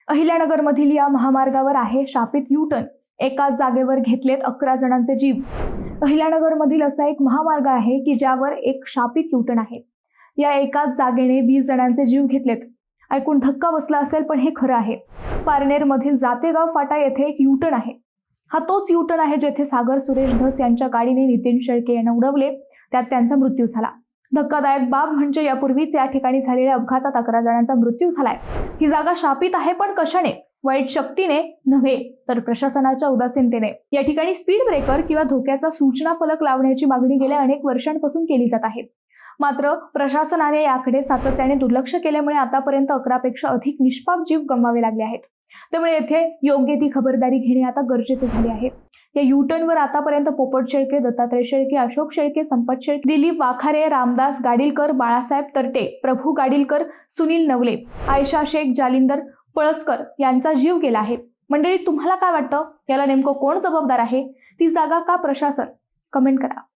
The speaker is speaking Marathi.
अहिल्यानगरमधील या महामार्गावर आहे शापित यू-टर्न। एकाच जागेवर घेतलेत 11 जणांचे जीव। अहिल्यानगरमधील असा एक महामार्ग आहे की ज्यावर एक शापित यू-टर्न आहे। या एकाच जागेने 20 जणांचे जीव घेतलेत। ऐकून धक्का बसला असेल, पण हे खरं आहे। पारनेरमधील जातेगाव फाटा येथे एक यू-टर्न आहे। हा तोच यू-टर्न आहे जेथे सागर सुरेश धस यांच्या गाडीने नितीन शेळके यांना उडवले, त्यात त्यांचा मृत्यू झाला। धक्कादायक बाब म्हणजे यापूर्वीच या ठिकाणी झालेल्या अपघातात 11 जणांचा मृत्यू झालाय। ही जागा शापित आहे, पण कशाने? वाईट शक्तीने नव्हे, तर प्रशासनाच्या उदासीनतेने। या ठिकाणी स्पीड ब्रेकर किंवा धोक्याचा सूचना फलक लावण्याची मागणी गेल्या अनेक वर्षांपासून केली जात आहे। मात्र प्रशासनाने याकडे सातत्याने दुर्लक्ष केल्यामुळे आतापर्यंत 11 पेक्षा अधिक निष्पाप जीव गमवावे लागले आहेत। त्यामुळे येथे योग्य ती खबरदारी घेणे आता गरजेचे झाले आहे। या यू-टर्नवर आतापर्यंत पोपट शेळके, दत्तात्रय शेळके, अशोक शेळके, संपत शेळके, दिलीप वाखारे, रामदास गाडीलकर, बाळासाहेब तरटे, प्रभू गाडीलकर, सुनील नवले, आयशा शेख, जालिंदर पळसकर यांचा जीव गेला आहे। मंडळी, तुम्हाला काय वाटतं? याला नेमकं कोण जबाबदार आहे? ती जागा का प्रशासन? कमेंट करा।